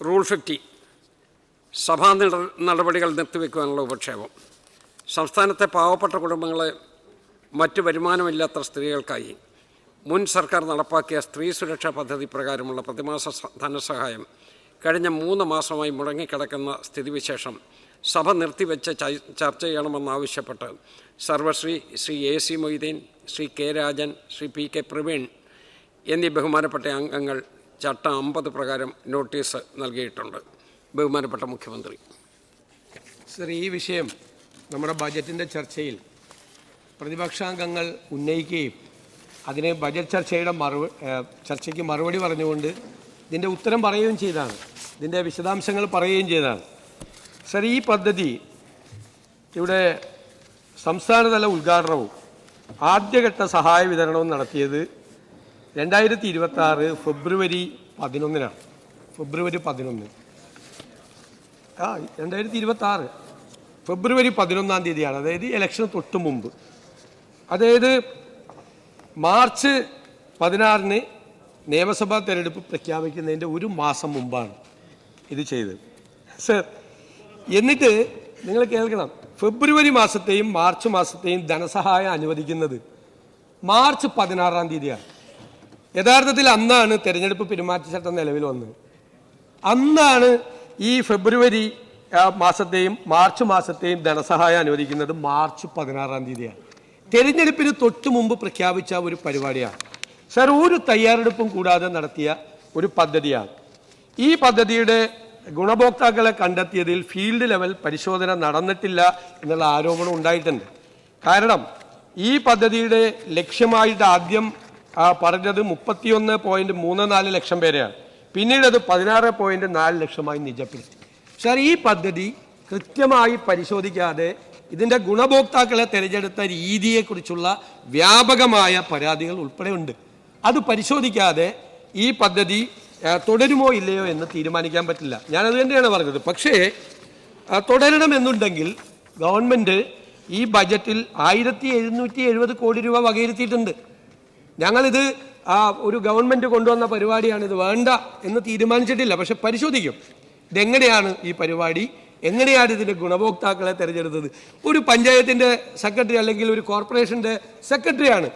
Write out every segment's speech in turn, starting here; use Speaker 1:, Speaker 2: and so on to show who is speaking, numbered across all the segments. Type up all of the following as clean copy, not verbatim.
Speaker 1: Rule 50 സഭാ നടപടികൾ നിർത്തിവെക്കുവാനുള്ള ഉപക്ഷേപം. സംസ്ഥാനത്തെ പാവപ്പെട്ട കുടുംബങ്ങളെ മറ്റ് വരുമാനമില്ലാത്ത സ്ത്രീകൾക്കായി മുൻ സർക്കാർ നടപ്പാക്കിയ സ്ത്രീ സുരക്ഷാ പദ്ധതി പ്രകാരമുള്ള പ്രതിമാസ ധനസഹായം കഴിഞ്ഞ 3 മാസമായി മുടങ്ങിക്കിടക്കുന്ന സ്ഥിതിവിശേഷം സഭ നിർത്തിവെച്ച് ചർച്ച ചെയ്യണമെന്നാവശ്യപ്പെട്ട് സർവശ്രീ Shri AC Moideen, Shri K Rajan, Shri PK Praveen എന്നീ ബഹുമാനപ്പെട്ട അംഗങ്ങൾ ചട്ടം 50 പ്രകാരം നോട്ടീസ് നൽകിയിട്ടുണ്ട്. ബഹുമാനപ്പെട്ട മുഖ്യമന്ത്രി.
Speaker 2: സർ, ഈ വിഷയം നമ്മുടെ ബജറ്റിൻ്റെ ചർച്ചയിൽ പ്രതിപക്ഷാംഗങ്ങൾ ഉന്നയിക്കുകയും അതിനെ ബജറ്റ് ചർച്ചയ്ക്ക് മറുപടി പറഞ്ഞുകൊണ്ട് ഇതിൻ്റെ ഉത്തരം പറയുകയും ചെയ്തതാണ്, ഇതിൻ്റെ വിശദാംശങ്ങൾ പറയുകയും ചെയ്തതാണ്. സർ, ഈ പദ്ധതി ഇവിടെ സംസ്ഥാനതല ഉദ്ഘാടനവും ആദ്യഘട്ട സഹായ വിതരണവും നടത്തിയത് 2026 ഫെബ്രുവരി 11-നാണ്. ഫെബ്രുവരി 11 2026 ഫെബ്രുവരി 11-ാം തീയതിയാണ്, അതായത് ഇലക്ഷന് തൊട്ട് മുമ്പ്. അതായത് മാർച്ച് 16-ന് നിയമസഭാ തെരഞ്ഞെടുപ്പ് പ്രഖ്യാപിക്കുന്നതിൻ്റെ 1 മാസം മുമ്പാണ് ഇത് ചെയ്തത്. സർ, എന്നിട്ട് നിങ്ങൾ കേൾക്കണം, ഫെബ്രുവരി മാസത്തെയും മാർച്ച് മാസത്തെയും ധനസഹായം അനുവദിക്കുന്നത് മാർച്ച് 16-ാം തീയതിയാണ്. യഥാർത്ഥത്തിൽ അന്നാണ് തെരഞ്ഞെടുപ്പ് പെരുമാറ്റച്ചട്ടം നിലവിൽ വന്നത്. അന്നാണ് ഈ ഫെബ്രുവരി മാസത്തെയും മാർച്ച് മാസത്തെയും ധനസഹായം അനുവദിക്കുന്നത് മാർച്ച് 16-ാം തീയതിയാണ്. തെരഞ്ഞെടുപ്പിന് തൊട്ട് മുമ്പ് പ്രഖ്യാപിച്ച ഒരു പരിപാടിയാണ്. സർ, ഒരു തയ്യാറെടുപ്പും കൂടാതെ നടത്തിയ ഒരു പദ്ധതിയാണ്. ഈ പദ്ധതിയുടെ ഗുണഭോക്താക്കളെ കണ്ടെത്തിയതിൽ ഫീൽഡ് ലെവൽ പരിശോധന നടന്നിട്ടില്ല എന്നുള്ള ആരോപണം ഉണ്ടായിട്ടുണ്ട്. കാരണം ഈ പദ്ധതിയുടെ ലക്ഷ്യമായിട്ട് ആദ്യം പറഞ്ഞത് 31.34 ലക്ഷം പേരെയാണ്. പിന്നീട് അത് 16.4 ലക്ഷമായി നിജപ്പെടുത്തി. സർ, ഈ പദ്ധതി കൃത്യമായി പരിശോധിക്കാതെ ഇതിൻ്റെ ഗുണഭോക്താക്കളെ തിരഞ്ഞെടുത്ത രീതിയെക്കുറിച്ചുള്ള വ്യാപകമായ പരാതികൾ ഉൾപ്പെടെ ഉണ്ട്. അത് പരിശോധിക്കാതെ ഈ പദ്ധതി തുടരുമോ ഇല്ലയോ എന്ന് തീരുമാനിക്കാൻ പറ്റില്ല. ഞാനത് തന്നെയാണ് പറഞ്ഞത്. പക്ഷേ തുടരണമെന്നുണ്ടെങ്കിൽ ഗവൺമെൻറ് ഈ ബജറ്റിൽ 1770 കോടി രൂപ വകയിരുത്തിയിട്ടുണ്ട്. ഞങ്ങളിത് ഒരു ഗവൺമെൻറ് കൊണ്ടുവന്ന പരിപാടിയാണ്, ഇത് വേണ്ട എന്ന് തീരുമാനിച്ചിട്ടില്ല. പക്ഷെ പരിശോധിക്കും ഇതെങ്ങനെയാണ് ഈ പരിപാടി, എങ്ങനെയാണ് ഇതിൻ്റെ ഗുണഭോക്താക്കളെ തിരഞ്ഞെടുത്തത്. ഒരു പഞ്ചായത്തിൻ്റെ സെക്രട്ടറി അല്ലെങ്കിൽ ഒരു കോർപ്പറേഷൻ്റെ സെക്രട്ടറിയാണ്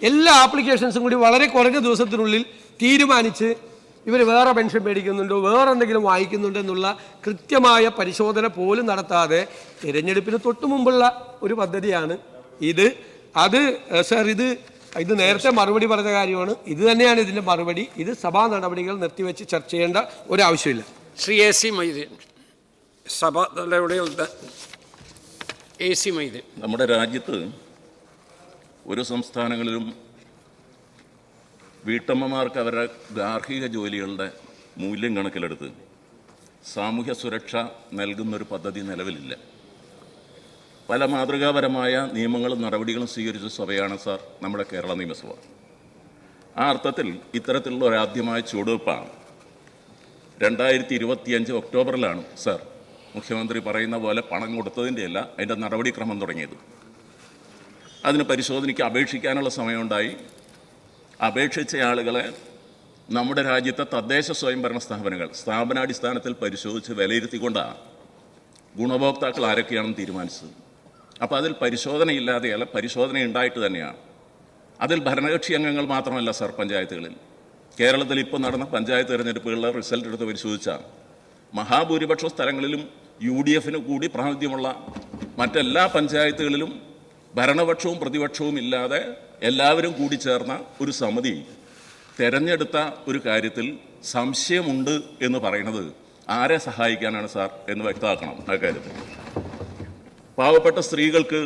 Speaker 2: എല്ലാ ആപ്ലിക്കേഷൻസും കൂടി വളരെ കുറഞ്ഞ ദിവസത്തിനുള്ളിൽ തീരുമാനിച്ച് ഇവർ വേറെ പെൻഷൻ മേടിക്കുന്നുണ്ടോ, വേറെ എന്തെങ്കിലും വാങ്ങിക്കുന്നുണ്ടോ എന്നുള്ള കൃത്യമായ പരിശോധന പോലും നടത്താതെ തിരഞ്ഞെടുപ്പിന് തൊട്ടു മുമ്പുള്ള ഒരു പദ്ധതിയാണ് ഇത്. സർ, ഇത് നേരത്തെ മറുപടി പറഞ്ഞ കാര്യമാണ്. ഇത് തന്നെയാണ് ഇതിൻ്റെ മറുപടി. ഇത് സഭാ നടപടികൾ നിർത്തിവെച്ച് ചർച്ച ചെയ്യേണ്ട ഒരാവശ്യമില്ല.
Speaker 1: ശ്രീ AC മൊയ്തീൻ, സഭാ നടപടികൾ AC മൊയ്തീൻ.
Speaker 3: നമ്മുടെ രാജ്യത്ത് ഒരു സംസ്ഥാനങ്ങളിലും വീട്ടമ്മമാർക്ക് അവരുടെ ഗാർഹിക ജോലികളുടെ മൂല്യം കണക്കിലെടുത്ത് സാമൂഹ്യ സുരക്ഷ നൽകുന്നൊരു പദ്ധതി നിലവിലില്ല. പല മാതൃകാപരമായ നിയമങ്ങളും നടപടികളും സ്വീകരിച്ച സഭയാണ് സാർ നമ്മുടെ കേരള നിയമസഭ. ആ അർത്ഥത്തിൽ ഇത്തരത്തിലുള്ള ഒരാദ്യമായ ചുവടുവെപ്പാണ് 2025 ഒക്ടോബറിലാണ് സാർ മുഖ്യമന്ത്രി പറയുന്ന പോലെ പണം കൊടുത്തതിൻ്റെയല്ല അതിൻ്റെ നടപടിക്രമം തുടങ്ങിയത്. അതിന് പരിശോധനയ്ക്ക് അപേക്ഷിക്കാനുള്ള സമയമുണ്ടായി. അപേക്ഷിച്ച ആളുകളെ നമ്മുടെ രാജ്യത്തെ തദ്ദേശ സ്വയംഭരണ സ്ഥാപനങ്ങൾ സ്ഥാപനാടിസ്ഥാനത്തിൽ പരിശോധിച്ച് വിലയിരുത്തിക്കൊണ്ടാണ് ഗുണഭോക്താക്കൾ ആരൊക്കെയാണെന്ന് തീരുമാനിച്ചത്. അപ്പോൾ അതിൽ പരിശോധനയില്ലാതെയല്ല, പരിശോധന ഉണ്ടായിട്ട് തന്നെയാണ്. അതിൽ ഭരണകക്ഷി അംഗങ്ങൾ മാത്രമല്ല സർ, പഞ്ചായത്തുകളിൽ കേരളത്തിൽ ഇപ്പോൾ നടന്ന പഞ്ചായത്ത് തിരഞ്ഞെടുപ്പുകളുടെ റിസൾട്ട് എടുത്ത് പരിശോധിച്ചാൽ മഹാഭൂരിപക്ഷ സ്ഥലങ്ങളിലും UDFന് കൂടി പ്രാതിനിധ്യമുള്ള മറ്റെല്ലാ പഞ്ചായത്തുകളിലും ഭരണപക്ഷവും പ്രതിപക്ഷവും ഇല്ലാതെ എല്ലാവരും കൂടി ചേർന്ന ഒരു സമിതി തെരഞ്ഞെടുത്ത ഒരു കാര്യത്തിൽ സംശയമുണ്ട് എന്ന് പറയുന്നത് ആരെ സഹായിക്കാനാണ് സാർ എന്ന് വ്യക്തമാക്കണം. ആ കാര്യത്തിൽ പാവപ്പെട്ട സ്ത്രീകൾക്ക്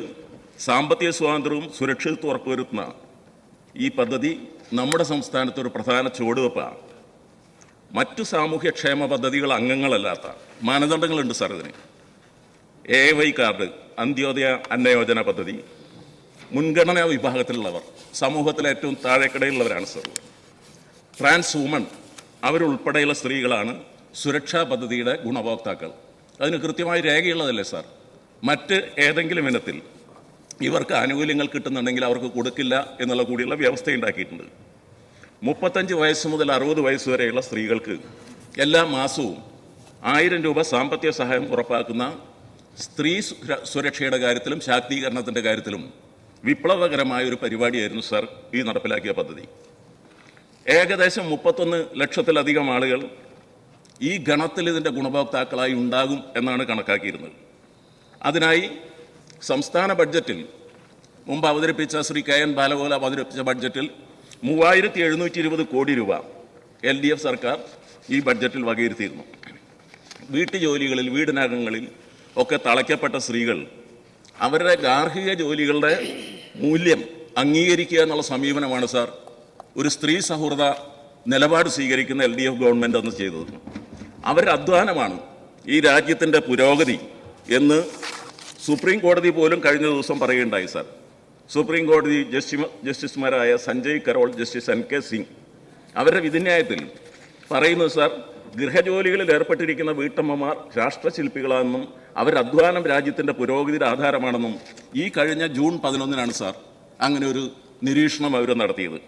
Speaker 3: സാമ്പത്തിക സ്വാതന്ത്ര്യവും സുരക്ഷിതത്വം ഉറപ്പുവരുത്തുന്ന ഈ പദ്ധതി നമ്മുടെ സംസ്ഥാനത്ത് ഒരു പ്രധാന ചുവടുവെപ്പാണ്. മറ്റു സാമൂഹ്യക്ഷേമ പദ്ധതികൾ അംഗങ്ങളല്ലാത്ത മാനദണ്ഡങ്ങളുണ്ട് സാർ ഇതിന്. AY കാർഡ്, അന്ത്യോദയ അന്നയോജന പദ്ധതി, മുൻഗണനാ വിഭാഗത്തിലുള്ളവർ, സമൂഹത്തിലെ ഏറ്റവും താഴേക്കിടയിലുള്ളവരാണ് സർ. ട്രാൻസ് വുമൺ, അവരുൾപ്പെടെയുള്ള സ്ത്രീകളാണ് സുരക്ഷാ പദ്ധതിയുടെ ഗുണഭോക്താക്കൾ. അതിന് കൃത്യമായി രേഖയുള്ളതല്ലേ സാർ? മറ്റ് ഏതെങ്കിലും ഇനത്തിൽ ഇവർക്ക് ആനുകൂല്യങ്ങൾ കിട്ടുന്നുണ്ടെങ്കിൽ അവർക്ക് കൊടുക്കില്ല എന്നുള്ള കൂടിയുള്ള വ്യവസ്ഥ ഉണ്ടാക്കിയിട്ടുണ്ട്. 35 വയസ്സ് മുതൽ 60 വയസ്സ് വരെയുള്ള സ്ത്രീകൾക്ക് എല്ലാ മാസവും 1000 രൂപ സാമ്പത്തിക സഹായം ഉറപ്പാക്കുന്ന സ്ത്രീ സുരക്ഷയുടെ കാര്യത്തിലും ശാക്തീകരണത്തിൻ്റെ കാര്യത്തിലും വിപ്ലവകരമായ ഒരു പരിപാടിയായിരുന്നു സർ ഈ നടപ്പിലാക്കിയ പദ്ധതി. ഏകദേശം 31 ലക്ഷത്തിലധികം ആളുകൾ ഈ ഗണത്തിൽ ഇതിൻ്റെ ഗുണഭോക്താക്കളായി ഉണ്ടാകും എന്നാണ് കണക്കാക്കിയിരുന്നത്. അതിനായി സംസ്ഥാന ബഡ്ജറ്റിൽ മുമ്പ് അവതരിപ്പിച്ച ശ്രീ KN ബാലഗോപാൽ അവതരിപ്പിച്ച ബഡ്ജറ്റിൽ 3720 കോടി രൂപ LDF സർക്കാർ ഈ ബഡ്ജറ്റിൽ വകയിരുത്തിയിരുന്നു. വീട്ടുജോലികളിൽ വീടിനകങ്ങളിൽ ഒക്കെ തളയ്ക്കപ്പെട്ട സ്ത്രീകൾ അവരുടെ ഗാർഹിക ജോലികളുടെ മൂല്യം അംഗീകരിക്കുക എന്നുള്ള സമീപനമാണ് സാർ ഒരു സ്ത്രീ സൗഹൃദ നിലപാട് സ്വീകരിക്കുന്ന LDF ഗവൺമെൻറ് അന്ന് ചെയ്തത്. അവരുടെ അധ്വാനമാണ് ഈ രാജ്യത്തിൻ്റെ പുരോഗതി എന്ന് സുപ്രീം കോടതി പോലും കഴിഞ്ഞ ദിവസം പറയുകയുണ്ടായി സാർ. സുപ്രീം കോടതി ജസ്റ്റിസുമാരായ Sanjay Carol, justice NK Singh അവരുടെ വിധിന്യായത്തിൽ പറയുന്നത് സാർ, ഗൃഹജോലികളിൽ ഏർപ്പെട്ടിരിക്കുന്ന വീട്ടമ്മമാർ രാഷ്ട്രശില്പികളാണെന്നും അവരുടെ അധ്വാനം രാജ്യത്തിൻ്റെ പുരോഗതിയുടെ ആധാരമാണെന്നും ഈ കഴിഞ്ഞ ജൂൺ 11 സാർ അങ്ങനെ ഒരു നിരീക്ഷണം അവർ നടത്തിയത്.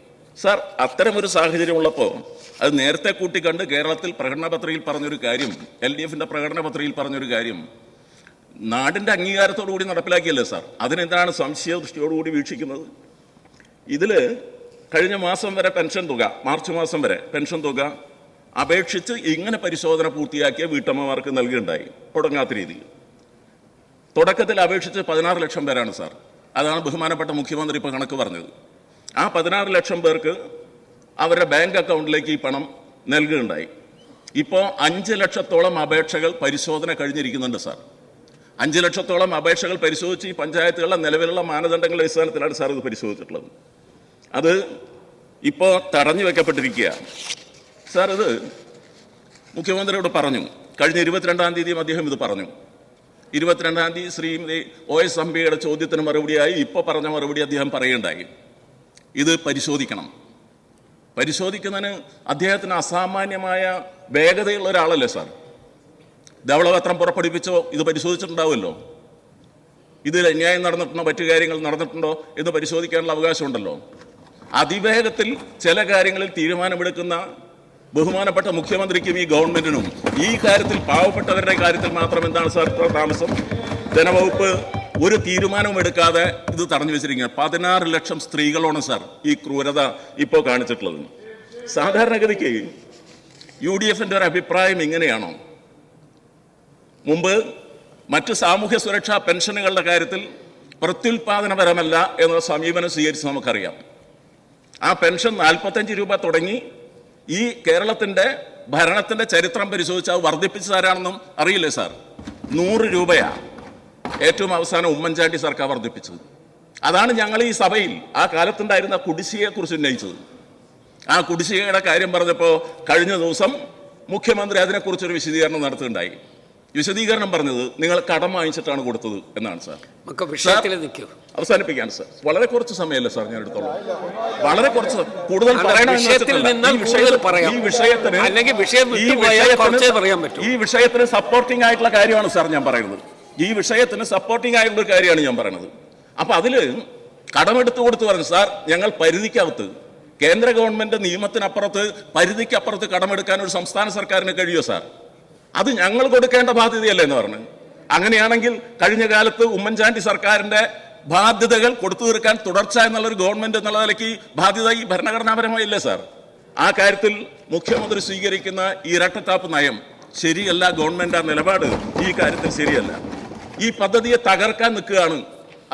Speaker 3: സാർ, അത്തരമൊരു സാഹചര്യമുള്ളപ്പോൾ അത് നേരത്തെ കൂട്ടിക്കണ്ട് കേരളത്തിൽ പ്രകടനപത്രികയിൽ പറഞ്ഞൊരു കാര്യം, LDFൻ്റെ പ്രകടനപത്രികയിൽ പറഞ്ഞൊരു കാര്യം നാടിൻ്റെ അംഗീകാരത്തോടു കൂടി നടപ്പിലാക്കിയല്ലേ സാർ? അതിനെന്താണ് സംശയദൃഷ്ടിയോടുകൂടി വീക്ഷിക്കുന്നത്? ഇതിൽ കഴിഞ്ഞ മാസം വരെ പെൻഷൻ തുക, മാർച്ച് മാസം വരെ പെൻഷൻ തുക അപേക്ഷിച്ച് ഇങ്ങനെ പരിശോധന പൂർത്തിയാക്കിയ വീട്ടമ്മമാർക്ക് നൽകുകയുണ്ടായി തുടങ്ങാത്ത രീതിയിൽ. തുടക്കത്തിൽ അപേക്ഷിച്ച് 16 ലക്ഷം പേരാണ് സാർ. അതാണ് ബഹുമാനപ്പെട്ട മുഖ്യമന്ത്രി ഇപ്പോൾ കണക്ക് പറഞ്ഞത്. ആ 16 ലക്ഷം പേർക്ക് അവരുടെ ബാങ്ക് അക്കൗണ്ടിലേക്ക് ഈ പണം നൽകുകയുണ്ടായി. ഇപ്പോൾ 5 ലക്ഷത്തോളം അപേക്ഷകൾ പരിശോധന കഴിഞ്ഞിരിക്കുന്നുണ്ട് സാർ. 5 ലക്ഷത്തോളം അപേക്ഷകൾ പരിശോധിച്ച് ഈ പഞ്ചായത്തുകളുടെ നിലവിലുള്ള മാനദണ്ഡങ്ങളുടെ അടിസ്ഥാനത്തിലാണ് സാർ ഇത് പരിശോധിച്ചിട്ടുള്ളത്. അത് ഇപ്പോൾ തടഞ്ഞു വെക്കപ്പെട്ടിരിക്കുക സാർ. ഇത് മുഖ്യമന്ത്രിയോട് പറഞ്ഞു. കഴിഞ്ഞ 22-ാം തീയതിയും അദ്ദേഹം ഇത് പറഞ്ഞു. 22-ാം തീയതി ശ്രീമതി OS അംബികയുടെ ചോദ്യത്തിന് മറുപടിയായി ഇപ്പോൾ പറഞ്ഞ മറുപടി അദ്ദേഹം പറയുകയുണ്ടായി. ഇത് പരിശോധിക്കണം. പരിശോധിക്കുന്നതിന് അദ്ദേഹത്തിന് അസാമാന്യമായ വേഗതയുള്ള ഒരാളല്ലേ സാർ? ധവളപത്രം പുറപ്പെടുവിപ്പിച്ചോ ഇത് പരിശോധിച്ചിട്ടുണ്ടാവുമല്ലോ. ഇതിൽ അന്യായം നടന്നിട്ടുണ്ടോ, മറ്റു കാര്യങ്ങൾ നടന്നിട്ടുണ്ടോ എന്ന് പരിശോധിക്കാനുള്ള അവകാശമുണ്ടല്ലോ. അതിവേഗത്തിൽ ചില കാര്യങ്ങളിൽ തീരുമാനമെടുക്കുന്ന ബഹുമാനപ്പെട്ട മുഖ്യമന്ത്രിക്കും ഈ ഗവൺമെന്റിനും ഈ കാര്യത്തിൽ പാവപ്പെട്ടവരുടെ കാര്യത്തിൽ മാത്രം എന്താണ് സാർ ഇത്ര താമസം? ധനവകുപ്പ് ഒരു തീരുമാനവും എടുക്കാതെ ഇത് തടഞ്ഞു വെച്ചിരിക്കുകയാണ്. 16 ലക്ഷം സ്ത്രീകളാണ് സാർ ഈ ക്രൂരത ഇപ്പോൾ കാണിച്ചിട്ടുള്ളത്. സാധാരണഗതിക്ക് UDFൻ്റെ ഒരു അഭിപ്രായം ഇങ്ങനെയാണോ? മുമ്പ് മറ്റ് സാമൂഹ്യ സുരക്ഷാ പെൻഷനുകളുടെ കാര്യത്തിൽ പ്രത്യുൽപാദനപരമല്ല എന്ന സമീപനം സ്വീകരിച്ച് നമുക്കറിയാം. ആ പെൻഷൻ 45 രൂപ തുടങ്ങി ഈ കേരളത്തിൻ്റെ ഭരണത്തിൻ്റെ ചരിത്രം പരിശോധിച്ച് അത് വർദ്ധിപ്പിച്ചതാരാണെന്നും അറിയില്ലേ സാർ? 100 രൂപയാണ് ഏറ്റവും അവസാനം ഉമ്മൻചാണ്ടി സർക്കാർ വർദ്ധിപ്പിച്ചത്. അതാണ് ഞങ്ങൾ ഈ സഭയിൽ ആ കാലത്തുണ്ടായിരുന്ന കുടിശ്ശികയെക്കുറിച്ച് ഉന്നയിച്ചത്. ആ കുടിശ്ശികയുടെ കാര്യം പറഞ്ഞപ്പോൾ കഴിഞ്ഞ ദിവസം മുഖ്യമന്ത്രി അതിനെക്കുറിച്ചൊരു വിശദീകരണം നടത്തുകയുണ്ടായി. വിശദീകരണം പറഞ്ഞത് നിങ്ങൾ കടം വാങ്ങിച്ചിട്ടാണ് കൊടുത്തത് എന്നാണ് സാർ. അവസാനിപ്പിക്കാണ് സാർ. വളരെ കുറച്ച് സമയമല്ലേ സാർ ഞാൻ എടുത്തോളൂ. വളരെ കുറച്ച് കൂടുതൽ ഈ വിഷയത്തിന് സപ്പോർട്ടിംഗ് ആയിട്ടുള്ള കാര്യമാണ് സാർ ഞാൻ പറയുന്നത്. ഈ വിഷയത്തിന് സപ്പോർട്ടിംഗ് ആയിട്ടുള്ള ഒരു കാര്യമാണ് ഞാൻ പറയുന്നത്. അപ്പൊ അതില് കടമെടുത്ത് കൊടുത്ത് പറഞ്ഞു സാർ, ഞങ്ങൾ പരിധിക്കകത്ത് കേന്ദ്ര ഗവൺമെന്റ് നിയമത്തിനപ്പുറത്ത് പരിധിക്കപ്പുറത്ത് കടമെടുക്കാൻ ഒരു സംസ്ഥാന സർക്കാരിന് കഴിയുമോ സാർ? അത് ഞങ്ങൾ കൊടുക്കേണ്ട ബാധ്യതയല്ലേ എന്ന് പറഞ്ഞു. അങ്ങനെയാണെങ്കിൽ കഴിഞ്ഞ കാലത്ത് ഉമ്മൻചാണ്ടി സർക്കാരിന്റെ ബാധ്യതകൾ കൊടുത്തു തീർക്കാൻ തുടർച്ച എന്നുള്ളൊരു ഗവൺമെന്റ് എന്നുള്ള നിലയ്ക്ക് ബാധ്യത ഈ ഭരണഘടനാപരമായില്ലേ സാർ? ആ കാര്യത്തിൽ മുഖ്യമന്ത്രി സ്വീകരിക്കുന്ന ഈ ഇരട്ടത്താപ്പ് നയം ശരിയല്ല. ഗവൺമെന്റ് നിലപാട് ഈ കാര്യത്തിൽ ശരിയല്ല. ഈ പദ്ധതിയെ തകർക്കാൻ നിൽക്കുകയാണ്.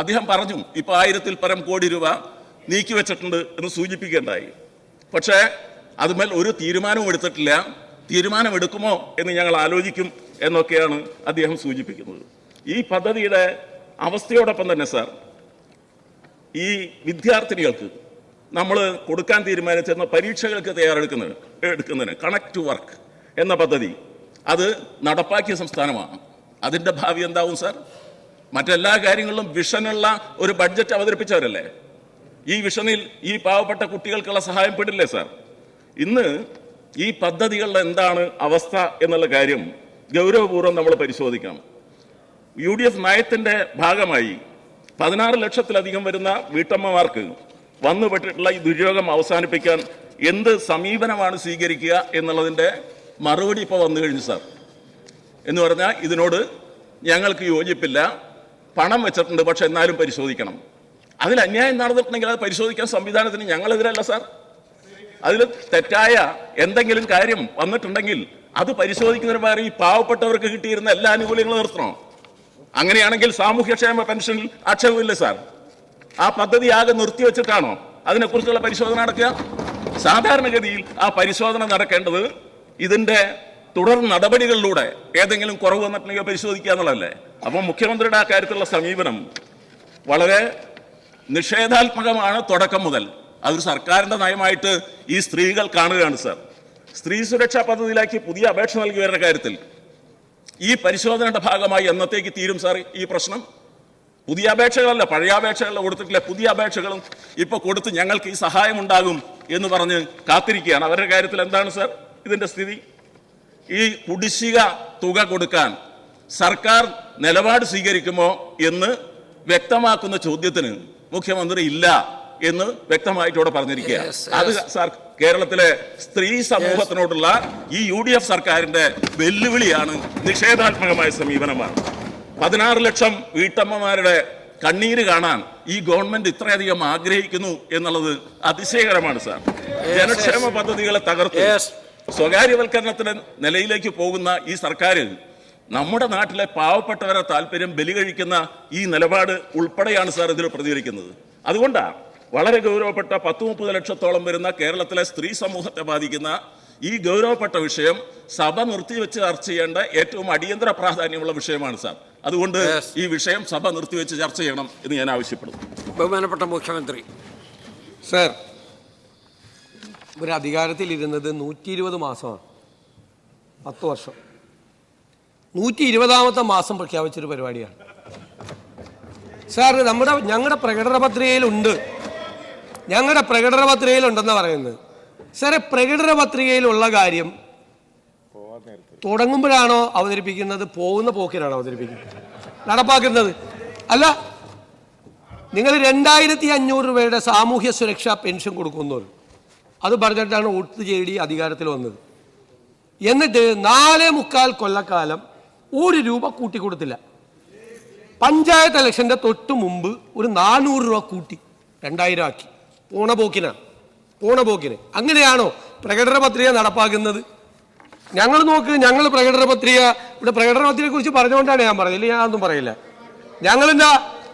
Speaker 3: അദ്ദേഹം പറഞ്ഞു ഇപ്പൊ 1000-ൽ-പരം കോടി രൂപ നീക്കിവെച്ചിട്ടുണ്ട് എന്ന് സൂചിപ്പിക്കേണ്ടായി. പക്ഷേ അതുമേൽ ഒരു തീരുമാനവും എടുത്തിട്ടില്ല. തീരുമാനമെടുക്കുമോ എന്ന് ഞങ്ങൾ ആലോചിക്കും എന്നൊക്കെയാണ് അദ്ദേഹം സൂചിപ്പിക്കുന്നത്. ഈ പദ്ധതിയുടെ അവസ്ഥയോടൊപ്പം തന്നെ സാർ, ഈ വിദ്യാർത്ഥിനികൾക്ക് നമ്മൾ കൊടുക്കാൻ തീരുമാനിച്ചിരുന്ന പരീക്ഷകൾക്ക് എടുക്കുന്നതിന് കണക്ട് ടു വർക്ക് എന്ന പദ്ധതി അത് നടപ്പാക്കിയ സംസ്ഥാനമാണ്. അതിൻ്റെ ഭാവി എന്താവും സാർ? മറ്റെല്ലാ കാര്യങ്ങളിലും വിഷനുള്ള ഒരു ബഡ്ജറ്റ് അവതരിപ്പിച്ചവരല്ലേ? ഈ വിഷനിൽ ഈ പാവപ്പെട്ട കുട്ടികൾക്കുള്ള സഹായം പെടില്ലേ സാർ? ഇന്ന് ഈ പദ്ധതികളുടെ എന്താണ് അവസ്ഥ എന്നുള്ള കാര്യം ഗൗരവപൂർവ്വം നമ്മൾ പരിശോധിക്കണം. UDF നയത്തിൻ്റെ ഭാഗമായി 16 ലക്ഷത്തിലധികം വരുന്ന വീട്ടമ്മമാർക്ക് വന്നുപെട്ടിട്ടുള്ള ഈ ദുര്യോഗം അവസാനിപ്പിക്കാൻ എന്ത് സമീപനമാണ് സ്വീകരിക്കുക എന്നുള്ളതിൻ്റെ മറുപടി ഇപ്പോൾ വന്നു കഴിഞ്ഞു സാർ. എന്ന് പറഞ്ഞാൽ ഇതിനോട് ഞങ്ങൾക്ക് യോജിപ്പില്ല, പണം വെച്ചിട്ടുണ്ട്, പക്ഷെ എന്നാലും പരിശോധിക്കണം. അതിൽ അന്യായം നടന്നിട്ടുണ്ടെങ്കിൽ അത് പരിശോധിക്കാൻ സംവിധാനത്തിന് ഞങ്ങളെതിരല്ല സാർ. അതിൽ തെറ്റായ എന്തെങ്കിലും കാര്യം വന്നിട്ടുണ്ടെങ്കിൽ അത് പരിശോധിക്കുന്നതിന് പകരം ഈ പാവപ്പെട്ടവർക്ക് കിട്ടിയിരുന്ന എല്ലാ ആനുകൂല്യങ്ങളും നിർത്തണോ? അങ്ങനെയാണെങ്കിൽ സാമൂഹ്യക്ഷേമ പെൻഷനിൽ ആക്ഷേപമില്ല സാർ. ആ പദ്ധതി ആകെ നിർത്തിവെച്ചിട്ടാണോ അതിനെക്കുറിച്ചുള്ള പരിശോധന നടക്കുക? സാധാരണഗതിയിൽ ആ പരിശോധന നടക്കേണ്ടത് ഇതിന്റെ തുടർ നടപടികളിലൂടെ ഏതെങ്കിലും കുറവ് വന്നിട്ടുണ്ടെങ്കിൽ പരിശോധിക്കുക എന്നുള്ളതല്ലേ. അപ്പം മുഖ്യമന്ത്രിയുടെ ആ കാര്യത്തിലുള്ള സമീപനം വളരെ നിഷേധാത്മകമാണ് തുടക്കം മുതൽ. അതൊരു സർക്കാരിന്റെ നയമായിട്ട് ഈ സ്ത്രീകൾ കാണുകയാണ് സാർ. സ്ത്രീ സുരക്ഷാ പദ്ധതിയിലേക്ക് പുതിയ അപേക്ഷ നൽകിയവരുടെ കാര്യത്തിൽ ഈ പരിശോധനയുടെ ഭാഗമായി എന്നത്തേക്ക് തീരും സാർ ഈ പ്രശ്നം? പുതിയ അപേക്ഷകളല്ല, പഴയ അപേക്ഷകളല്ല കൊടുത്തിട്ടില്ല, പുതിയ അപേക്ഷകളും ഇപ്പൊ കൊടുത്ത് ഞങ്ങൾക്ക് ഈ സഹായം ഉണ്ടാകും എന്ന് പറഞ്ഞ് കാത്തിരിക്കുകയാണ്. അവരുടെ കാര്യത്തിൽ എന്താണ് സാർ ഇതിന്റെ സ്ഥിതി? ഈ കുടിശ്ശിക തുക കൊടുക്കാൻ സർക്കാർ നിലപാട് സ്വീകരിക്കുമോ എന്ന് വ്യക്തമാക്കുന്ന ചോദ്യത്തിന് മുഖ്യമന്ത്രി ഇല്ല എന്ന് വ്യക്തമായിട്ട് ഇവിടെ പറഞ്ഞിരിക്കുകയാണ്. അത് സാർ കേരളത്തിലെ സ്ത്രീ സമൂഹത്തിനോടുള്ള ഈ UDF സർക്കാരിന്റെ വെല്ലുവിളിയാണ്, നിഷേധാത്മകമായ സമീപനമാണ്. 16 ലക്ഷം വീട്ടമ്മമാരുടെ കണ്ണീര് കാണാൻ ഈ ഗവൺമെന്റ് ഇത്രയധികം ആഗ്രഹിക്കുന്നു എന്നുള്ളത് അതിശയകരമാണ് സാർ. ജനക്ഷേമ പദ്ധതികളെ തകർത്ത് സ്വകാര്യവൽക്കരണത്തിന്റെ നിലയിലേക്ക് പോകുന്ന ഈ സർക്കാർ നമ്മുടെ നാട്ടിലെ പാവപ്പെട്ടവരെ താല്പര്യം ബലികഴിക്കുന്ന ഈ നിലപാട് ഉൾപ്പെടെയാണ് സാർ ഇതിൽ പ്രതികരിക്കുന്നത്. അതുകൊണ്ടാണ് വളരെ ഗൗരവപ്പെട്ട 10-30 ലക്ഷത്തോളം വരുന്ന കേരളത്തിലെ സ്ത്രീ സമൂഹത്തെ ബാധിക്കുന്ന ഈ ഗൗരവപ്പെട്ട വിഷയം സഭ നിർത്തിവെച്ച് ചർച്ച ചെയ്യേണ്ട ഏറ്റവും അടിയന്തര പ്രാധാന്യമുള്ള വിഷയമാണ് സാർ. അതുകൊണ്ട് ഈ വിഷയം സഭ നിർത്തിവെച്ച് ചർച്ച ചെയ്യണം എന്ന് ഞാൻ ആവശ്യപ്പെടുന്നു.
Speaker 1: ബഹുമാനപ്പെട്ട മുഖ്യമന്ത്രി.
Speaker 2: സർ, ഒരു അധികാരത്തിലിരുന്നത് 120 മാസമാണ്, 10 വർഷം. 120ാമത്തെ മാസം പ്രഖ്യാപിച്ചൊരു പരിപാടിയാണ് സാർ. ഞങ്ങളുടെ പ്രകടന പത്രികയിലുണ്ട്, ഞങ്ങളുടെ പ്രകടന പത്രികയിലുണ്ടെന്ന് പറയുന്നത്. സാറേ, പ്രകടന പത്രികയിലുള്ള കാര്യം തുടങ്ങുമ്പോഴാണോ അവതരിപ്പിക്കുന്നത്, പോകുന്ന പോക്കിനാണോ അവതരിപ്പിക്കുന്നത്, നടപ്പാക്കുന്നത്? അല്ല, നിങ്ങൾ 2500 രൂപയുടെ സാമൂഹ്യ സുരക്ഷാ പെൻഷൻ കൊടുക്കുന്നത് അത് പറഞ്ഞിട്ടാണ് വോട്ട് ചെയ്തി അധികാരത്തിൽ വന്നത്. എന്നിട്ട് 4.25 കൊല്ലക്കാലം 1 രൂപ കൂട്ടിക്കൊടുത്തില്ല. പഞ്ചായത്ത് ഇലക്ഷൻ്റെ തൊട്ട് മുമ്പ് ഒരു 400 രൂപ കൂട്ടി 2000 ആക്കി. പോണ പോക്കിന്. അങ്ങനെയാണോ പ്രകടന പത്രിക നടപ്പാക്കുന്നത്? ഞങ്ങൾ നോക്ക്, ഞങ്ങൾ പ്രകടന പത്രികയെ കുറിച്ച് പറഞ്ഞുകൊണ്ടാണ് ഞാൻ പറഞ്ഞത്, ഇല്ല ഞാനൊന്നും പറയില്ല.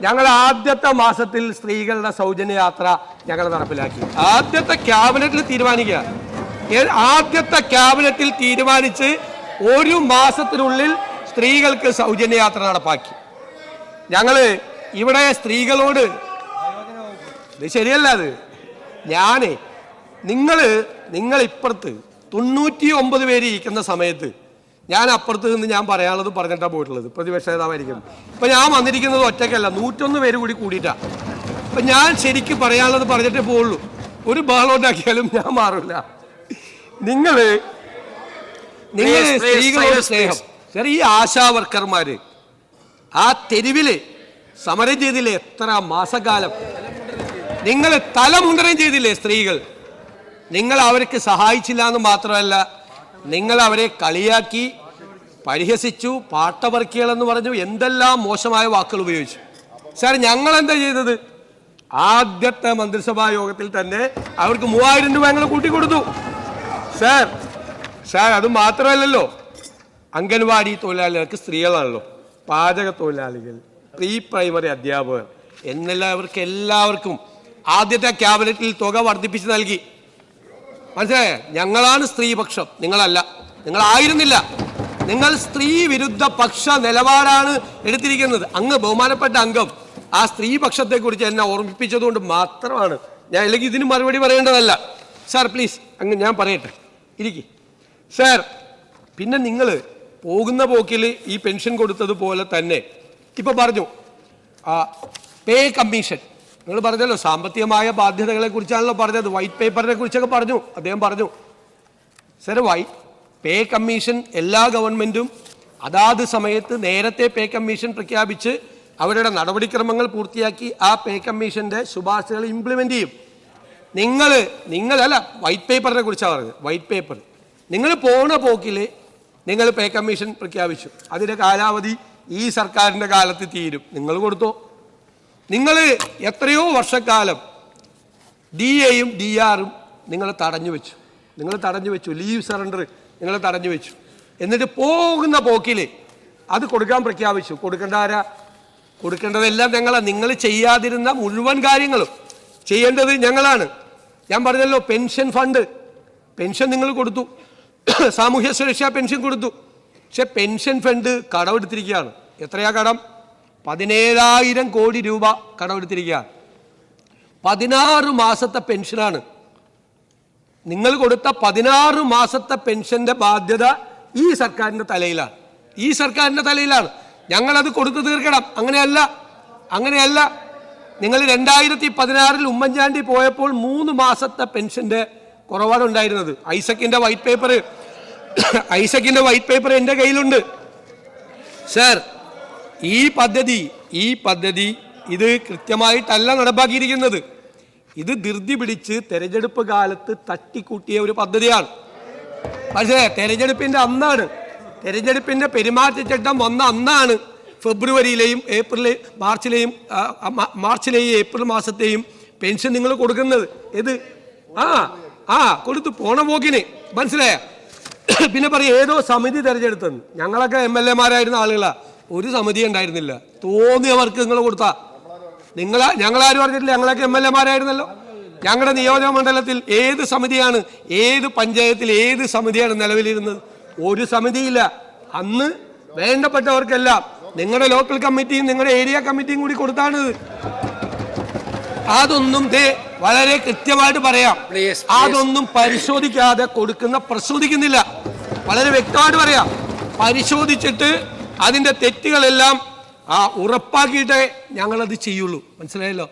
Speaker 2: ഞങ്ങൾ ആദ്യത്തെ മാസത്തിൽ സ്ത്രീകളുടെ സൗജന്യ യാത്ര ഞങ്ങൾ നടപ്പിലാക്കി. ആദ്യത്തെ ക്യാബിനറ്റിൽ തീരുമാനിച്ച് 1 മാസത്തിനുള്ളിൽ സ്ത്രീകൾക്ക് സൗജന്യ യാത്ര നടപ്പാക്കി. ഞങ്ങൾ ഇവിടെ സ്ത്രീകളോട്, ഇത് ശരിയല്ല, അത് നിങ്ങൾ ഇപ്പുറത്ത് 99 പേര് ഇരിക്കുന്ന സമയത്ത് ഞാൻ അപ്പുറത്ത് നിന്ന് ഞാൻ പറയാനുള്ളത് പറഞ്ഞിട്ടാണ് പോയിട്ടുള്ളത്, പ്രതിപക്ഷ നേതാവായിരിക്കും. ഇപ്പം ഞാൻ വന്നിരിക്കുന്നത് ഒറ്റയ്ക്കല്ല, 101 പേര് കൂടിയിട്ടാണ്. അപ്പം ഞാൻ ശരിക്കും പറയാനുള്ളത് പറഞ്ഞിട്ടേ പോവുള്ളൂ. ഒരു ബഹളം ഉണ്ടാക്കിയാലും ഞാൻ മാറില്ല. നിങ്ങൾ സ്ത്രീകളോട് സ്നേഹം. ഈ ആശാവർക്കർമാര് ആ തെരുവില് സമരം ചെയ്തില്ലേ എത്ര മാസക്കാലം? നിങ്ങൾ തലമുണ്ടനം ചെയ്തില്ലേ സ്ത്രീകൾ? നിങ്ങൾ അവർക്ക് സഹായിച്ചില്ല എന്ന് മാത്രമല്ല, നിങ്ങൾ അവരെ കളിയാക്കി, പരിഹസിച്ചു, പാട്ടവർക്കികളെന്ന് പറഞ്ഞു, എന്തെല്ലാം മോശമായ വാക്കുകൾ ഉപയോഗിച്ചു. സാർ, ഞങ്ങൾ എന്താ ചെയ്തത്? ആദ്യത്തെ മന്ത്രിസഭാ യോഗത്തിൽ തന്നെ അവർക്ക് 3000 രൂപ ഞങ്ങൾ കൂട്ടിക്കൊടുത്തു. സാർ, അത് മാത്രമല്ലല്ലോ, അംഗൻവാടി തൊഴിലാളികൾക്ക് സ്ത്രീകളാണല്ലോ, പാചക തൊഴിലാളികൾ, പ്രീ പ്രൈമറി അധ്യാപകർ എല്ലാവർക്കും ആദ്യത്തെ ക്യാബിനറ്റിൽ തുക വർദ്ധിപ്പിച്ച് നൽകി. മനസ്സിലായേ? ഞങ്ങളാണ് സ്ത്രീപക്ഷം, നിങ്ങളല്ല, നിങ്ങളായിരുന്നില്ല. നിങ്ങൾ സ്ത്രീ വിരുദ്ധ പക്ഷ നിലപാടാണ് എടുത്തിരിക്കുന്നത്. ബഹുമാനപ്പെട്ട അംഗം ആ സ്ത്രീപക്ഷത്തെക്കുറിച്ച് എന്നെ ഓർമ്മിപ്പിച്ചതുകൊണ്ട് മാത്രമാണ് ഞാൻ, അല്ലെങ്കിൽ ഇതിന് മറുപടി പറയേണ്ടതല്ല. സാർ പ്ലീസ്, ഞാൻ പറയട്ടെ, ഇരിക്കും സാർ. പിന്നെ നിങ്ങൾ പോകുന്ന പോക്കിൽ ഈ പെൻഷൻ കൊടുത്തതുപോലെ തന്നെ ഇപ്പം പറഞ്ഞു പേ കമ്മീഷൻ. നിങ്ങൾ പറഞ്ഞല്ലോ സാമ്പത്തികമായ ബാധ്യതകളെ കുറിച്ചാണല്ലോ പറഞ്ഞത്, വൈറ്റ് പേപ്പറിനെ കുറിച്ചൊക്കെ പറഞ്ഞു, അദ്ദേഹം പറഞ്ഞു. സാർ, പേ കമ്മീഷൻ എല്ലാ ഗവൺമെൻറ്റും അതാത് സമയത്ത് നേരത്തെ പേ കമ്മീഷൻ പ്രഖ്യാപിച്ച് അവരുടെ നടപടിക്രമങ്ങൾ പൂർത്തിയാക്കി ആ പേ കമ്മീഷൻ്റെ ശുപാർശകൾ ഇംപ്ലിമെൻ്റ് ചെയ്യും. നിങ്ങളല്ല, വൈറ്റ് പേപ്പറിനെ കുറിച്ചാണ് പറഞ്ഞത്. വൈറ്റ് പേപ്പർ നിങ്ങൾ പോണ പോക്കിൽ നിങ്ങൾ പേ കമ്മീഷൻ പ്രഖ്യാപിച്ചു. അതിൻ്റെ കാലാവധി ഈ സർക്കാരിൻ്റെ കാലത്ത് തീരും. നിങ്ങൾ കൊടുത്തോ? നിങ്ങൾ എത്രയോ വർഷക്കാലം DAയും DRും നിങ്ങൾ തടഞ്ഞു വെച്ചു. ലീവ് സറണ്ടർ നിങ്ങൾ തടഞ്ഞു വെച്ചു. എന്നിട്ട് പോകുന്ന പോക്കിൽ അത് കൊടുക്കാൻ പ്രഖ്യാപിച്ചു. കൊടുക്കേണ്ടതെല്ലാം ഞങ്ങളാണ്. നിങ്ങൾ ചെയ്യാതിരുന്ന മുഴുവൻ കാര്യങ്ങളും ചെയ്യേണ്ടത് ഞങ്ങളാണ്. ഞാൻ പറഞ്ഞല്ലോ, പെൻഷൻ ഫണ്ട്, പെൻഷൻ നിങ്ങൾ കൊടുത്തു, സാമൂഹ്യ സുരക്ഷാ പെൻഷൻ കൊടുത്തു. പക്ഷെ പെൻഷൻ ഫണ്ട് കടമെടുത്തിരിക്കുകയാണ്. എത്രയാ കടം? 17,000 കോടി രൂപ കടമെടുത്തിരിക്കുകയാണ്. 16 മാസത്തെ പെൻഷനാണ്. നിങ്ങൾ കൊടുത്ത 16 മാസത്തെ പെൻഷന്റെ ബാധ്യത ഈ സർക്കാരിൻ്റെ തലയിലാണ്. ഞങ്ങളത് കൊടുത്തു തീർക്കണം. അങ്ങനെയല്ല. നിങ്ങൾ 2016 ഉമ്മൻചാണ്ടി പോയപ്പോൾ 3 മാസത്തെ പെൻഷന്റെ കുറവാണ് ഉണ്ടായിരുന്നത്. ഐസക്കിന്റെ വൈറ്റ് പേപ്പർ എൻ്റെ കയ്യിലുണ്ട് സർ. ഈ പദ്ധതി ഇത് കൃത്യമായിട്ടല്ല നടപ്പാക്കിയിരിക്കുന്നത്. ഇത് ധൃതി പിടിച്ച് തെരഞ്ഞെടുപ്പ് കാലത്ത് തട്ടിക്കൂട്ടിയ ഒരു പദ്ധതിയാണ്. പക്ഷേ തെരഞ്ഞെടുപ്പിന്റെ പെരുമാറ്റച്ചട്ടം വന്ന അന്നാണ് ഫെബ്രുവരിയിലെയും മാർച്ചിലെയും ഏപ്രിൽ മാസത്തെയും പെൻഷൻ നിങ്ങൾ കൊടുക്കുന്നത്. ഇത് കൊടുത്തു പോണ പോക്കിന്, മനസ്സിലായ? പിന്നെ പറയും ഏതോ സമിതി തെരഞ്ഞെടുത്തെന്ന്. ഞങ്ങളൊക്കെ MLA-മാരായിരുന്ന ആളുകളാ. ഒരു സമിതി ഉണ്ടായിരുന്നില്ല. തോന്നിയവർക്ക് നിങ്ങൾ കൊടുത്താ. ഞങ്ങളാരും പറഞ്ഞിട്ടില്ല. ഞങ്ങളൊക്കെ MLA-മാരായിരുന്നല്ലോ. ഞങ്ങളുടെ നിയോജക മണ്ഡലത്തിൽ ഏത് സമിതിയാണ്, ഏത് പഞ്ചായത്തിൽ ഏത് സമിതിയാണ് നിലവിലിരുന്നത്? ഒരു സമിതിയില്ല. അന്ന് വേണ്ടപ്പെട്ടവർക്കെല്ലാം നിങ്ങളുടെ ലോക്കൽ കമ്മിറ്റിയും നിങ്ങളുടെ ഏരിയ കമ്മിറ്റിയും കൂടി കൊടുത്താണിത്. അതൊന്നും വളരെ കൃത്യമായിട്ട് പറയാം. അതൊന്നും പരിശോധിക്കാതെ പ്രശോധിക്കുന്നില്ല. വളരെ വ്യക്തമായിട്ട് പറയാം. പരിശോധിച്ചിട്ട് അതിന്റെ തെറ്റുകളെല്ലാം ഉറപ്പാക്കിയിട്ടേ ഞങ്ങളത് ചെയ്യുള്ളൂ. മനസ്സിലായല്ലോ?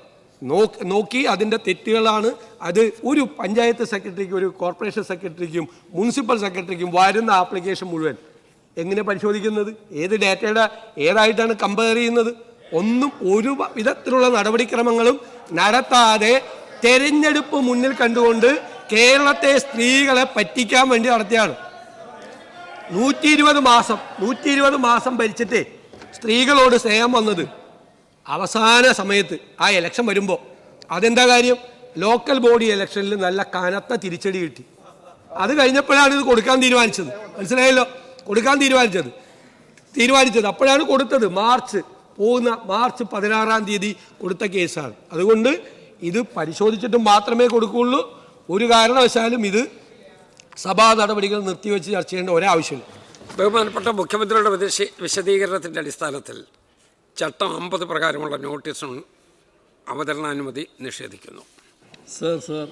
Speaker 2: നോക്കി അതിൻ്റെ തെറ്റുകളാണ്. അത് ഒരു പഞ്ചായത്ത് സെക്രട്ടറിക്കും ഒരു കോർപ്പറേഷൻ സെക്രട്ടറിക്കും മുനിസിപ്പൽ സെക്രട്ടറിക്കും വരുന്ന ആപ്ലിക്കേഷൻ മുഴുവൻ എങ്ങനെ പരിശോധിക്കുന്നത്? ഏത് ഡേറ്റയുടെ ഏതായിട്ടാണ് കമ്പയർ ചെയ്യുന്നത്? ഒരു വിധത്തിലുള്ള നടപടിക്രമങ്ങളും നടത്താതെ തെരഞ്ഞെടുപ്പ് മുന്നിൽ കണ്ടുകൊണ്ട് കേരളത്തെ സ്ത്രീകളെ പറ്റിക്കാൻ വേണ്ടി നടത്തിയാണ്. 120 മാസം ഭരിച്ചിട്ടേ സ്ത്രീകളോട് സ്നേഹം വന്നത് അവസാന സമയത്ത് ആ ഇലക്ഷൻ വരുമ്പോൾ. അതെന്താ കാര്യം? ലോക്കൽ ബോഡി ഇലക്ഷനിൽ നല്ല കനത്ത തിരിച്ചടി കിട്ടി. അത് കഴിഞ്ഞപ്പോഴാണ് ഇത് കൊടുക്കാൻ തീരുമാനിച്ചത്. മനസ്സിലായല്ലോ? കൊടുക്കാൻ തീരുമാനിച്ചത് അപ്പോഴാണ് കൊടുത്തത്. മാർച്ച് 16-ാം തീയതി കൊടുത്ത കേസാണ്. അതുകൊണ്ട് ഇത് പരിശോധിച്ചിട്ട് മാത്രമേ കൊടുക്കുകയുള്ളൂ. ഒരു കാരണവശാലും ഇത് സഭാ നടപടികൾ നിർത്തിവെച്ച് ചർച്ച ചെയ്യേണ്ട ഒരാവശ്യമില്ല.
Speaker 1: ബഹുമാനപ്പെട്ട മുഖ്യമന്ത്രിയുടെ വിശദീകരണത്തിൻ്റെ അടിസ്ഥാനത്തിൽ ചട്ടം 50 പ്രകാരമുള്ള നോട്ടീസും അവതരണാനുമതി നിഷേധിക്കുന്നു.
Speaker 4: സർ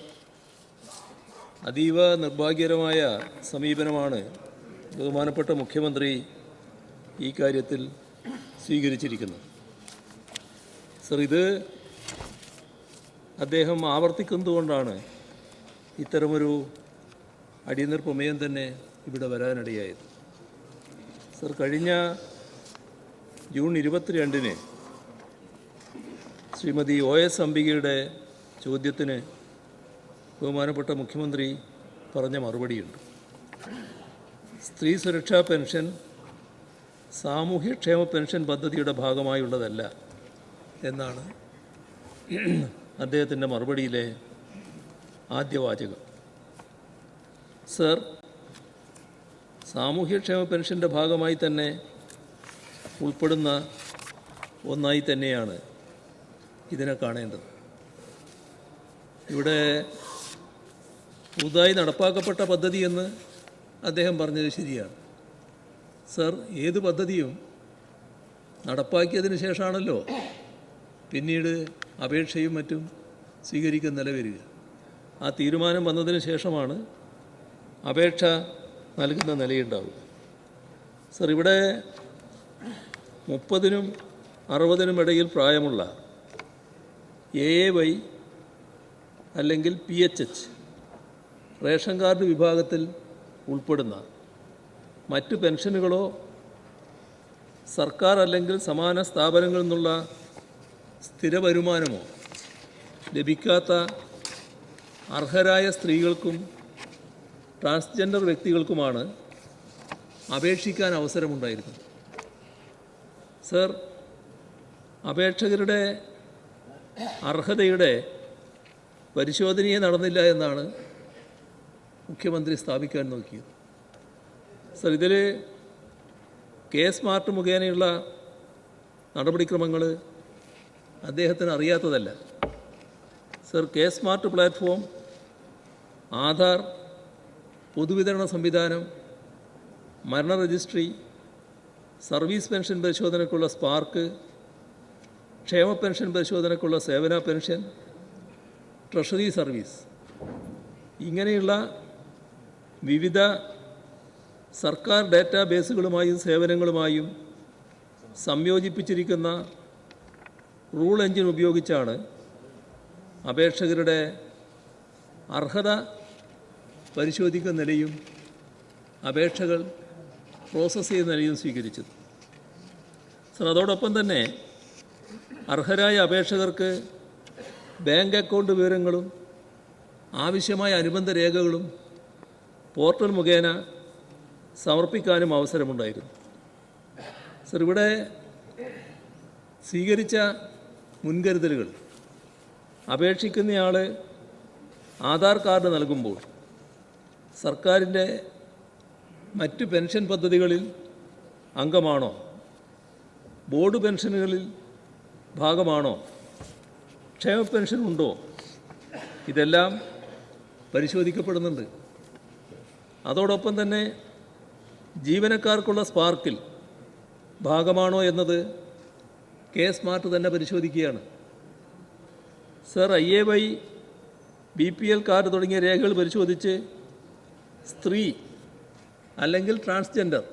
Speaker 4: അതീവ നിർഭാഗ്യകരമായ സമീപനമാണ് ബഹുമാനപ്പെട്ട മുഖ്യമന്ത്രി ഈ കാര്യത്തിൽ സ്വീകരിച്ചിരിക്കുന്നത്. സർ, ഇത് അദ്ദേഹം ആവർത്തിക്കുന്നതുകൊണ്ടാണ് ഇത്തരമൊരു അടിയന്തര പ്രമേയം തന്നെ ഇവിടെ വരാനിടയായത്. സർ, കഴിഞ്ഞ ജൂൺ 22-ന് ശ്രീമതി OS അംബികയുടെ ചോദ്യത്തിന് ബഹുമാനപ്പെട്ട മുഖ്യമന്ത്രി പറഞ്ഞ മറുപടിയുണ്ട്. സ്ത്രീ സുരക്ഷാ പെൻഷൻ സാമൂഹ്യക്ഷേമ പെൻഷൻ പദ്ധതിയുടെ ഭാഗമായുള്ളതല്ല എന്നാണ് അദ്ദേഹത്തിൻ്റെ മറുപടിയിലെ ആദ്യ വാചകം. സർ, സാമൂഹ്യക്ഷേമ പെൻഷൻ്റെ ഭാഗമായി തന്നെ ഉൾപ്പെടുന്ന ഒന്നായി തന്നെയാണ് ഇതിനെ കാണേണ്ടത്. ഇവിടെ പുതുതായി നടപ്പാക്കപ്പെട്ട പദ്ധതിയെന്ന് അദ്ദേഹം പറഞ്ഞത് ശരിയാണ്. സർ, ഏത് പദ്ധതിയും നടപ്പാക്കിയതിന് ശേഷമാണല്ലോ പിന്നീട് അപേക്ഷയും മറ്റും സ്വീകരിക്കുന്ന നിലവരിക. ആ തീരുമാനം വന്നതിന് ശേഷമാണ് അപേക്ഷ നൽകുന്ന നിലയുണ്ടാവുക. സർ, ഇവിടെ 30-നും 60-നും ഇടയിൽ പ്രായമുള്ള AAY അല്ലെങ്കിൽ PHH റേഷൻ കാർഡ് വിഭാഗത്തിൽ ഉൾപ്പെടുന്ന മറ്റ് പെൻഷനുകളോ സർക്കാർ അല്ലെങ്കിൽ സമാന സ്ഥാപനങ്ങളിൽ നിന്നുള്ള സ്ഥിര വരുമാനമോ ലഭിക്കാത്ത അർഹരായ സ്ത്രീകൾക്കും ട്രാൻസ്ജെൻഡർ വ്യക്തികൾക്കുമാണ് അപേക്ഷിക്കാൻ അവസരമുണ്ടായിരുന്നു. സർ, അപേക്ഷകരുടെ അർഹതയുടെ പരിശോധനയെ നടന്നില്ല എന്നാണ് മുഖ്യമന്ത്രി സ്ഥാപിക്കാൻ നോക്കിയത്. സർ, ഇതിൽ K-സ്മാർട്ട് മുഖേനയുള്ള നടപടിക്രമങ്ങൾ അദ്ദേഹത്തിന് അറിയാത്തതല്ല. സർ, K-സ്മാർട്ട് പ്ലാറ്റ്ഫോം, ആധാർ, പൊതുവിതരണ സംവിധാനം, മരണ രജിസ്ട്രി, സർവീസ് പെൻഷൻ പരിശോധനയ്ക്കുള്ള സ്പാർക്ക്, ക്ഷേമ പെൻഷൻ പരിശോധനയ്ക്കുള്ള സേവന പെൻഷൻ, ട്രഷറി സർവീസ്, ഇങ്ങനെയുള്ള വിവിധ സർക്കാർ ഡാറ്റാബേസുകളുമായും സേവനങ്ങളുമായും സംയോജിപ്പിച്ചിരിക്കുന്ന റൂൾ എഞ്ചിൻ ഉപയോഗിച്ചാണ് അപേക്ഷകരുടെ അർഹത പരിശോധിക്കുന്ന നിലയും അപേക്ഷകൾ പ്രോസസ്സ് ചെയ്യുന്ന നിലയും സ്വീകരിച്ചത്. സർ, അതോടൊപ്പം തന്നെ അർഹരായ അപേക്ഷകർക്ക് ബാങ്ക് അക്കൗണ്ട് വിവരങ്ങളും ആവശ്യമായ അനുബന്ധ രേഖകളും പോർട്ടൽ മുഖേന സമർപ്പിക്കാനും അവസരമുണ്ടായിരുന്നു. സർ, ഇവിടെ സ്വീകരിച്ച മുൻകരുതലുകൾ, അപേക്ഷിക്കുന്നയാൾ ആധാർ കാർഡ് നൽകുമ്പോൾ സർക്കാരിൻ്റെ മറ്റ് പെൻഷൻ പദ്ധതികളിൽ അംഗമാണോ, ബോർഡ് പെൻഷനുകളിൽ ഭാഗമാണോ, ക്ഷേമ പെൻഷൻ ഉണ്ടോ, ഇതെല്ലാം പരിശോധിക്കപ്പെടുന്നുണ്ട്. അതോടൊപ്പം തന്നെ ജീവനക്കാർക്കുള്ള സ്പാർക്കിൽ ഭാഗമാണോ എന്നത് K-സ്മാർട്ട് തന്നെ പരിശോധിക്കുകയാണ്. സർ, IAY, BPL കാർഡ് തുടങ്ങിയ രേഖകൾ പരിശോധിച്ച് സ്ത്രീ അല്ലെങ്കിൽ ട്രാൻസ്ജെൻഡർ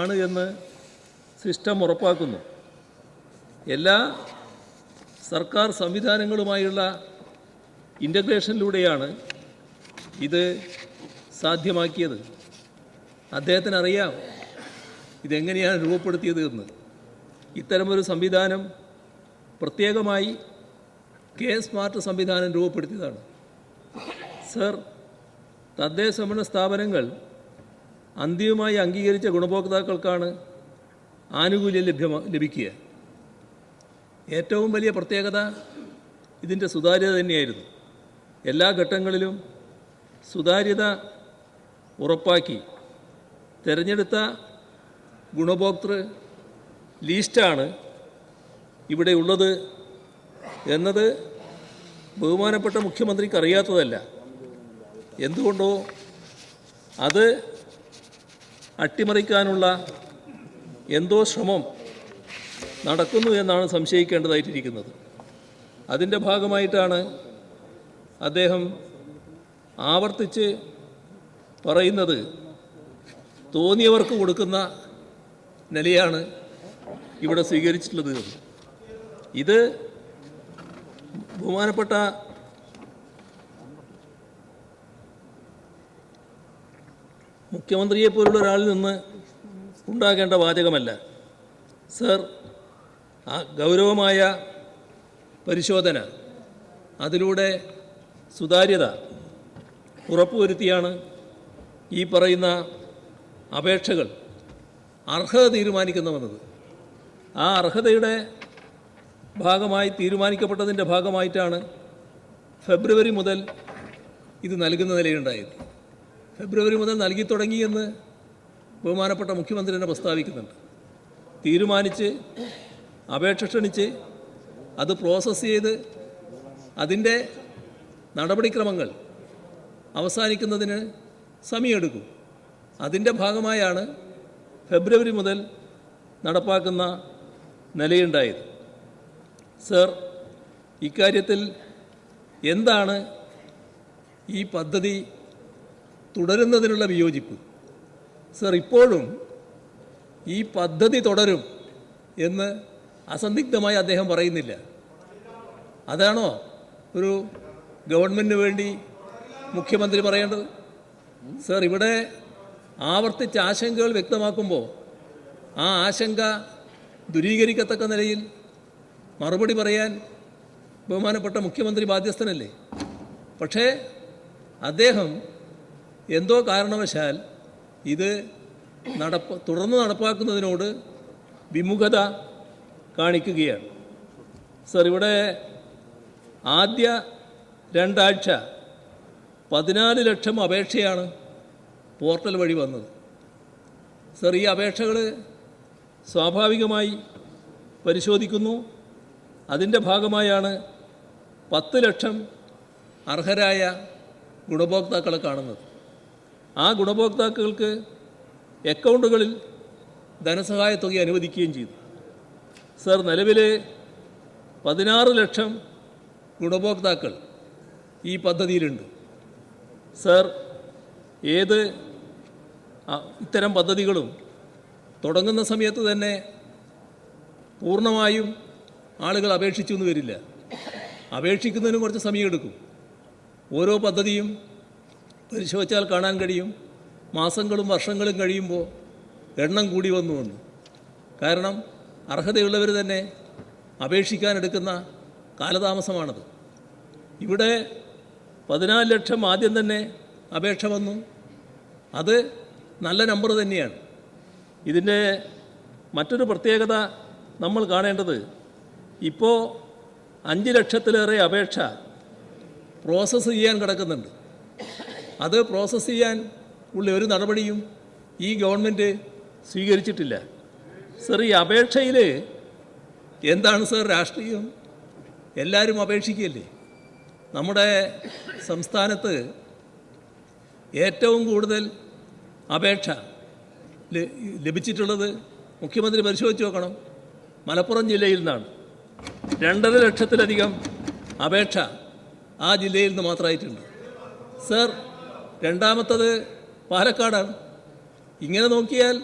Speaker 4: ആണ് എന്ന് സിസ്റ്റം ഉറപ്പാക്കുന്നു. എല്ലാ സർക്കാർ സംവിധാനങ്ങളുമായുള്ള ഇൻ്റഗ്രേഷനിലൂടെയാണ് ഇത് സാധ്യമാക്കിയത്. അദ്ദേഹത്തിന് അറിയാം ഇതെങ്ങനെയാണ് രൂപപ്പെടുത്തിയത് എന്ന്. ഇത്തരമൊരു സംവിധാനം പ്രത്യേകമായി K-സ്മാർട്ട് സംവിധാനം രൂപപ്പെടുത്തിയതാണ്. സർ, തദ്ദേശഭരണ സ്ഥാപനങ്ങൾ അന്തിമമായി അംഗീകരിച്ച ഗുണഭോക്താക്കൾക്കാണ് ആനുകൂല്യം ലഭിക്കുക. ഏറ്റവും വലിയ പ്രത്യേകത ഇതിൻ്റെ സുതാര്യത തന്നെയായിരുന്നു. എല്ലാ ഘട്ടങ്ങളിലും സുതാര്യത ഉറപ്പാക്കി തിരഞ്ഞെടുത്ത ഗുണഭോക്തൃ ലിസ്റ്റാണ് ഇവിടെ ഉള്ളത് എന്നത് ബഹുമാനപ്പെട്ട മുഖ്യമന്ത്രിക്ക് അറിയാത്തതല്ല. എന്തുകൊണ്ടോ അത് അട്ടിമറിക്കാനുള്ള എന്തോ ശ്രമം നടക്കുന്നു എന്നാണ് സംശയിക്കേണ്ടതായിട്ടിരിക്കുന്നത്. അതിൻ്റെ ഭാഗമായിട്ടാണ് അദ്ദേഹം ആവർത്തിച്ച് പറയുന്നത് തോന്നിയവർക്ക് കൊടുക്കുന്ന നിലയാണ് ഇവിടെ സ്വീകരിച്ചിട്ടുള്ളത്. ഇത് ബഹുമാനപ്പെട്ട മുഖ്യമന്ത്രിയെപ്പോലുള്ള ഒരാളിൽ നിന്ന് ഉണ്ടാകേണ്ട വാചകമല്ല. സർ, ആ ഗൗരവമായ പരിശോധന, അതിലൂടെ സുതാര്യത ഉറപ്പുവരുത്തിയാണ് ഈ പറയുന്ന അപേക്ഷകൾ അർഹത തീരുമാനിക്കുന്നതെന്നത്. ആ അർഹതയുടെ ഭാഗമായി തീരുമാനിക്കപ്പെട്ടതിൻ്റെ ഭാഗമായിട്ടാണ് ഫെബ്രുവരി മുതൽ ഇത് നൽകുന്ന നിലയുണ്ടായത്. ഫെബ്രുവരി മുതൽ നൽകി തുടങ്ങിയെന്ന് ബഹുമാനപ്പെട്ട മുഖ്യമന്ത്രി തന്നെ പ്രസ്താവിക്കുന്നുണ്ട്. തീരുമാനിച്ച് അപേക്ഷ ക്ഷണിച്ച് അത് പ്രോസസ്സ് ചെയ്ത് അതിൻ്റെ നടപടിക്രമങ്ങൾ അവസാനിക്കുന്നതിന് സമയമെടുക്കും. അതിൻ്റെ ഭാഗമായാണ് ഫെബ്രുവരി മുതൽ നടപ്പാക്കുന്ന നിലയുണ്ടായത്. സർ, ഇക്കാര്യത്തിൽ എന്താണ് ഈ പദ്ധതി തുടരുന്നതിനുള്ള വിയോജിപ്പ്? സർ, ഇപ്പോഴും ഈ പദ്ധതി തുടരും എന്ന് അസന്ദിഗ്ധമായി അദ്ദേഹം പറയുന്നില്ല. അതാണോ ഒരു ഗവൺമെൻറ്റിന് വേണ്ടി മുഖ്യമന്ത്രി പറയേണ്ടത്? സർ, ഇവിടെ ആവർത്തിച്ച് ആശങ്കകൾ വ്യക്തമാക്കുമ്പോൾ ആ ആശങ്ക ദൂരീകരിക്കത്തക്ക നിലയിൽ മറുപടി പറയാൻ ബഹുമാനപ്പെട്ട മുഖ്യമന്ത്രി ബാധ്യസ്ഥനല്ലേ? പക്ഷേ അദ്ദേഹം എന്തോ കാരണവശാൽ ഇത് തുടർന്ന് നടപ്പാക്കുന്നതിനോട് വിമുഖത കാണിക്കുകയാണ്. സർ, ഇവിടെ ആദ്യ 2 ആഴ്ച 14 ലക്ഷം അപേക്ഷയാണ് പോർട്ടൽ വഴി വന്നത്. സർ, ഈ അപേക്ഷകൾ സ്വാഭാവികമായി പരിശോധിക്കുന്നു. അതിൻ്റെ ഭാഗമായാണ് 10 ലക്ഷം അർഹരായ ഗുണഭോക്താക്കളെ കാണുന്നത്. ആ ഗുണഭോക്താക്കൾക്ക് അക്കൗണ്ടുകളിൽ ധനസഹായ തുക അനുവദിക്കുകയും ചെയ്തു. സർ, നിലവിൽ 16 ലക്ഷം ഗുണഭോക്താക്കൾ ഈ പദ്ധതിയിലുണ്ട്. സർ, ഇത്തരം പദ്ധതികളും തുടങ്ങുന്ന സമയത്ത് തന്നെ പൂർണ്ണമായും ആളുകൾ അപേക്ഷിച്ചു എന്ന് വരില്ല. അപേക്ഷിക്കുന്നതിന് കുറച്ച് സമയമെടുക്കും. ഓരോ പദ്ധതിയും പരിശോധിച്ചാൽ കാണാൻ കഴിയും മാസങ്ങളും വർഷങ്ങളും കഴിയുമ്പോൾ എണ്ണം കൂടി വന്നു. കാരണം അർഹതയുള്ളവർ തന്നെ അപേക്ഷിക്കാനെടുക്കുന്ന കാലതാമസമാണത്. ഇവിടെ 14 ലക്ഷം ആദ്യം തന്നെ അപേക്ഷ വന്നു. അത് നല്ല നമ്പർ തന്നെയാണ്. ഇതിൻ്റെ മറ്റൊരു പ്രത്യേകത നമ്മൾ കാണേണ്ടത്, ഇപ്പോൾ 5 ലക്ഷത്തിലേറെ അപേക്ഷ പ്രോസസ്സ് ചെയ്യാൻ കിടക്കുന്നുണ്ട്. അത് പ്രോസസ്സ് ചെയ്യാൻ ഉള്ള ഒരു നടപടിയും ഈ ഗവൺമെൻറ് സ്വീകരിച്ചിട്ടില്ല. സർ, ഈ അപേക്ഷയിൽ എന്താണ് സർ രാഷ്ട്രീയം? എല്ലാവരും അപേക്ഷിക്കുകയല്ലേ. നമ്മുടെ സംസ്ഥാനത്ത് ഏറ്റവും കൂടുതൽ അപേക്ഷ ലഭിച്ചിട്ടുള്ളത് മുഖ്യമന്ത്രി പരിശോധിച്ച് നോക്കണം, മലപ്പുറം ജില്ലയിൽ നിന്നാണ്. 2.5 ലക്ഷത്തിലധികം അപേക്ഷ ആ ജില്ലയിൽ നിന്ന് മാത്രമായിട്ടുണ്ട്. സർ, രണ്ടാമത്തത് പാലക്കാടാണ്. ഇങ്ങനെ നോക്കിയാൽ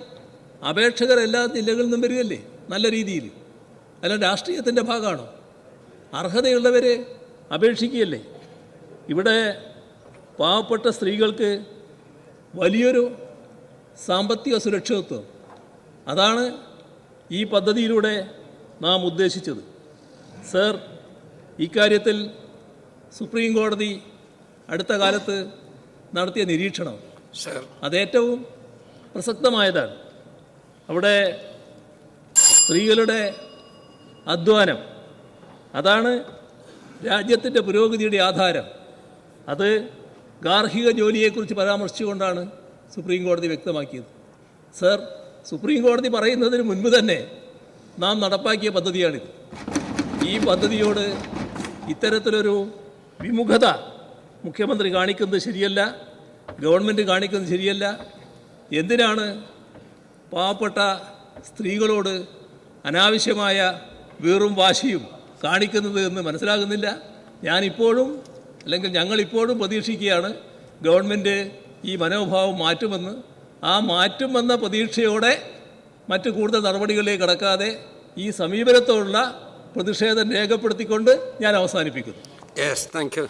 Speaker 4: അപേക്ഷകർ എല്ലാ ജില്ലകളിൽ നിന്നും വരികയല്ലേ നല്ല രീതിയിൽ. അല്ല രാഷ്ട്രീയത്തിൻ്റെ ഭാഗമാണോ? അർഹതയുള്ളവർ അപേക്ഷിക്കുകയല്ലേ. ഇവിടെ പാവപ്പെട്ട സ്ത്രീകൾക്ക് വലിയൊരു സാമ്പത്തിക സുരക്ഷിതത്വം, അതാണ് ഈ പദ്ധതിയിലൂടെ നാം ഉദ്ദേശിച്ചത്. സർ, ഇക്കാര്യത്തിൽ സുപ്രീം കോടതി അടുത്ത കാലത്ത് നടത്തിയ നിരീക്ഷണം അതേറ്റവും പ്രസക്തമായതാണ്. അവിടെ സ്ത്രീകളുടെ അധ്വാനം അതാണ് രാജ്യത്തിൻ്റെ പുരോഗതിയുടെ ആധാരം. അത് ഗാർഹിക ജോലിയെക്കുറിച്ച് പരാമർശിച്ചുകൊണ്ടാണ് സുപ്രീം കോടതി വ്യക്തമാക്കിയത്. സർ, സുപ്രീം കോടതി പറയുന്നതിന് മുൻപ് തന്നെ നാം നടപ്പാക്കിയ പദ്ധതിയാണിത്. ഈ പദ്ധതിയോട് ഇത്തരത്തിലൊരു വിമുഖത മുഖ്യമന്ത്രി കാണിക്കുന്നത് ശരിയല്ല, ഗവൺമെൻറ് കാണിക്കുന്നത് ശരിയല്ല. എന്തിനാണ് പാവപ്പെട്ട സ്ത്രീകളോട് അനാവശ്യമായ വീറും വാശിയും കാണിക്കുന്നത് എന്ന് മനസ്സിലാകുന്നില്ല. ഞങ്ങളിപ്പോഴും പ്രതീക്ഷിക്കുകയാണ് ഗവൺമെൻറ് ഈ മനോഭാവം മാറ്റുമെന്ന്. ആ മാറ്റുമെന്ന പ്രതീക്ഷയോടെ മറ്റ് കൂടുതൽ നടപടികളിലേക്ക് കടക്കാതെ ഈ സമീപനത്തോടുള്ള പ്രതിഷേധം രേഖപ്പെടുത്തിക്കൊണ്ട് ഞാൻ അവസാനിപ്പിക്കുന്നു.
Speaker 1: Yes, thank you.